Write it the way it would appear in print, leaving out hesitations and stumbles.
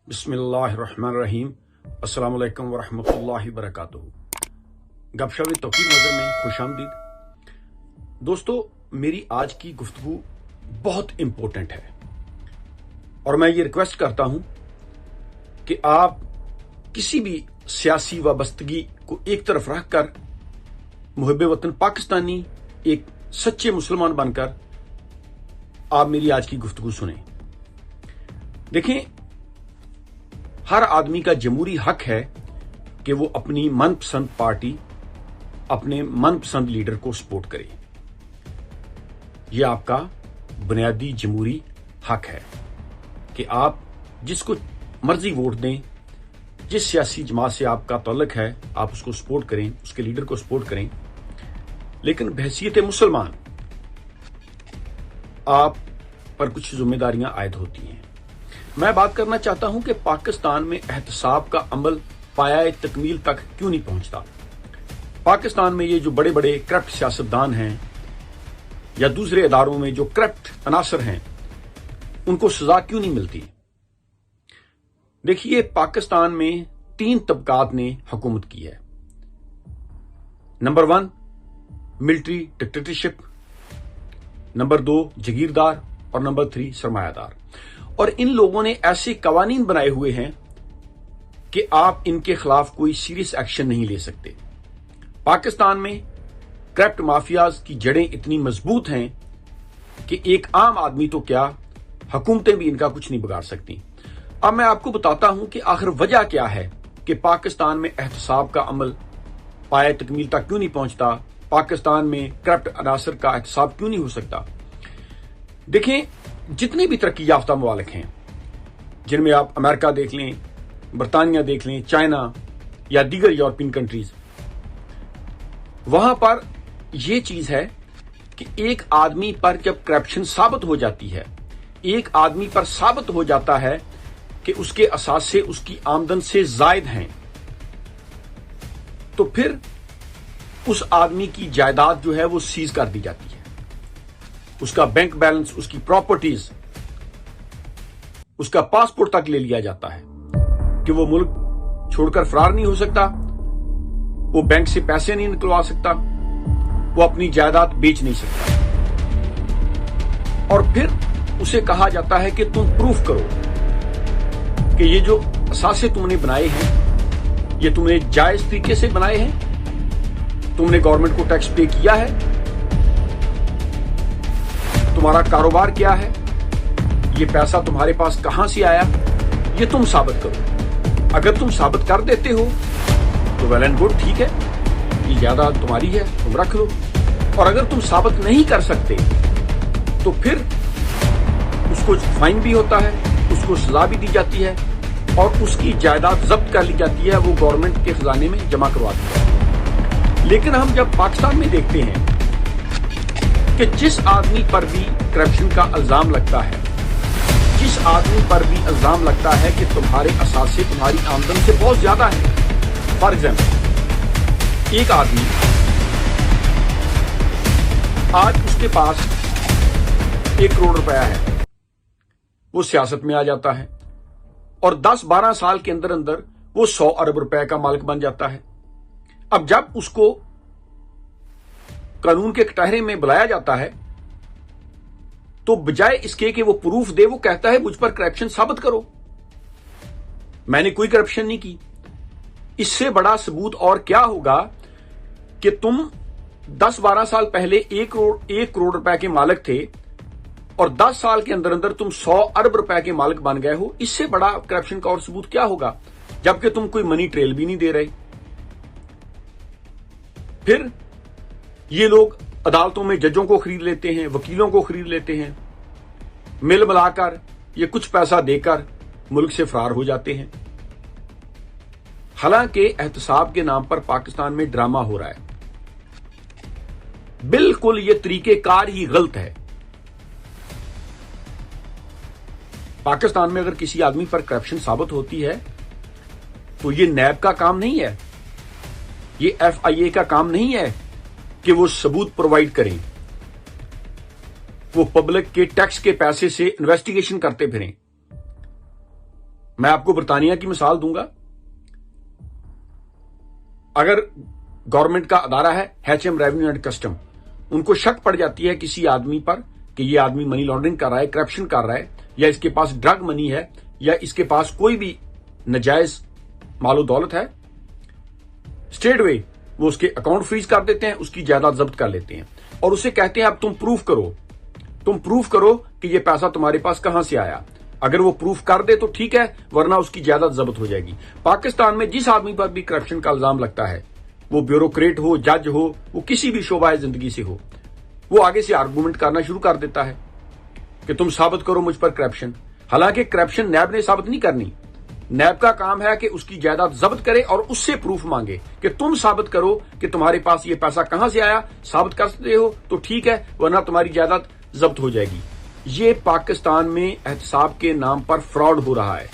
बिस्मिल्लाहिर्रहमानिर्रहीम। अस्सलाम वालेकुम वरहमतुल्लाहि वबरकातुहू। गपशप तौकीर नजर में खुशामदीद। दोस्तों, मेरी आज की गुफ्तगू बहुत इंपॉर्टेंट है और मैं ये रिक्वेस्ट करता हूं कि आप किसी भी सियासी वाबस्तगी को एक तरफ रखकर मुहिब वतन पाकिस्तानी एक सच्चे मुसलमान बनकर आप मेरी आज की गुफ्तगू सुने। देखें, हर आदमी का जमहूरी हक है कि वो अपनी मनपसंद पार्टी, अपने मनपसंद लीडर को सपोर्ट करे। ये आपका बुनियादी जमहूरी हक है कि आप जिसको मर्जी वोट दें, जिस सियासी जमात से आपका ताल्लुक है आप उसको सपोर्ट करें, उसके लीडर को सपोर्ट करें। लेकिन बहैसियत मुसलमान आप पर कुछ जिम्मेदारियां आयद होती हैं। मैं बात करना चाहता हूं कि पाकिस्तान में एहतसाब का अमल पाया तकमील तक क्यों नहीं पहुंचता। पाकिस्तान में ये जो बड़े बड़े करप्ट सियासतदान हैं या दूसरे इदारों में जो करप्ट अनासर हैं, उनको सजा क्यों नहीं मिलती। देखिए, पाकिस्तान में 3 तबकात ने हुकूमत की है। Number 1 military dictatorship, number 2 Jagirdar और नंबर 3 सरमायादार। और इन लोगों ने ऐसे कवानीन बनाए हुए हैं कि आप इनके खिलाफ कोई सीरियस एक्शन नहीं ले सकते। पाकिस्तान में करप्ट माफियाज की जड़ें इतनी मजबूत हैं कि एक आम आदमी तो क्या, हुकूमतें भी इनका कुछ नहीं बिगाड़ सकती। अब मैं आपको बताता हूं कि आखिर वजह क्या है कि पाकिस्तान में एहतसाब का अमल पाया तकमील तक क्यों नहीं पहुंचता, पाकिस्तान में करप्ट अनासर का एहतसाब क्यों नहीं हो सकता। देखें, जितने भी तरक्की याफ्ता मुमालिक हैं, जिनमें आप अमेरिका देख लें, बरतानिया देख लें, चाइना या दीगर यूरोपियन कंट्रीज, वहां पर यह चीज है कि एक आदमी पर जब करप्शन साबित हो जाती है, एक आदमी पर साबित हो जाता है कि उसके असासे उसकी आमदन से जायद हैं, तो फिर उस आदमी की जायदाद जो है वो सीज कर दी जाती है। उसका बैंक बैलेंस, उसकी प्रॉपर्टीज, उसका पासपोर्ट तक ले लिया जाता है कि वो मुल्क छोड़कर फरार नहीं हो सकता, वो बैंक से पैसे नहीं निकलवा सकता, वो अपनी जायदाद बेच नहीं सकता। और फिर उसे कहा जाता है कि तुम प्रूफ करो कि ये जो असासे तुमने बनाए हैं ये तुमने जायज तरीके से बनाए हैं, तुमने गवर्नमेंट को टैक्स पे किया है, तुम्हारा कारोबार क्या है, ये पैसा तुम्हारे पास कहां से आया, ये तुम साबित करो। अगर तुम साबित कर देते हो तो वेल एंड गुड, ठीक है, ये ज्यादा तुम्हारी है, तुम रख लो। और अगर तुम साबित नहीं कर सकते तो फिर उसको फाइन भी होता है, उसको सजा भी दी जाती है और उसकी जायदाद जब्त कर ली जाती है, वो गवर्नमेंट के खजाने में जमा करवा दी जाती है। लेकिन हम जब पाकिस्तान में देखते हैं कि जिस आदमी पर भी करप्शन का इल्जाम लगता है, जिस आदमी पर भी इल्जाम लगता है कि तुम्हारे असासे तुम्हारी आमदन से बहुत ज्यादा है। फॉर एग्जाम्पल, एक आदमी आज उसके पास 1 करोड़ रुपया है, वो सियासत में आ जाता है और 10-12 साल के अंदर अंदर वो 100 अरब रुपए का मालिक बन जाता है। अब जब उसको कानून के कटहरे में बुलाया जाता है तो बजाय इसके कि वो प्रूफ दे, वो कहता है मुझ पर करप्शन साबित करो, मैंने कोई करप्शन नहीं की। इससे बड़ा सबूत और क्या होगा कि तुम 10-12 साल पहले 1 करोड़ रुपए के मालिक थे और 10 साल के अंदर अंदर तुम 100 अरब रुपए के मालिक बन गए हो। इससे बड़ा करप्शन का और सबूत क्या होगा, जबकि तुम कोई मनी ट्रेल भी नहीं दे रहे। फिर ये लोग अदालतों में जजों को खरीद लेते हैं, वकीलों को खरीद लेते हैं, मिल मिलाकर ये कुछ पैसा देकर मुल्क से फरार हो जाते हैं। हालांकि एहतसाब के नाम पर पाकिस्तान में ड्रामा हो रहा है। बिल्कुल ये तरीकेकार ही गलत है। पाकिस्तान में अगर किसी आदमी पर करप्शन साबित होती है तो ये नैब का काम नहीं है, ये FIA का काम नहीं है कि वो सबूत प्रोवाइड करें, वो पब्लिक के टैक्स के पैसे से इन्वेस्टिगेशन करते फिरें। میں آپ کو برطانیہ کی مثال دوں گا. اگر گورنمنٹ کا ادارہ ہے HM ریونیو اینڈ کسٹم، ان کو شک پڑ جاتی ہے کسی آدمی پر کہ یہ آدمی منی لانڈرنگ کر رہا ہے، کرپشن کر رہا ہے، یا اس کے پاس ڈرگ منی ہے، یا اس کے پاس کوئی بھی نجائز مال و دولت ہے، اسٹریٹ وے وہ اس کے اکاؤنٹ فریز کر دیتے ہیں، اس کی جائیداد ضبط کر لیتے ہیں اور اسے کہتے ہیں اب تم پروف کرو کہ یہ پیسہ تمہارے پاس کہاں سے آیا. اگر وہ پروف کر دے تو ٹھیک ہے، ورنہ اس کی جائیداد ضبط ہو جائے گی. پاکستان میں جس آدمی پر بھی کرپشن کا الزام لگتا ہے، وہ بیوروکریٹ ہو، جج ہو، وہ کسی بھی شعبہ زندگی سے ہو، وہ آگے سے آرگومنٹ کرنا شروع کر دیتا ہے کہ تم ثابت کرو مجھ پر کرپشن. حالانکہ کرپشن نیب نے ثابت نہیں کرنی. نیب کا کام ہے کہ اس کی جائیداد ضبط کرے اور اس سے پروف مانگے کہ تم ثابت کرو کہ تمہارے پاس یہ پیسہ کہاں سے آیا. ثابت کر سکتے ہو تو ٹھیک ہے، ورنہ تمہاری جائیداد ضبط ہو جائے گی. یہ پاکستان میں احتساب کے نام پر فراڈ ہو رہا ہے.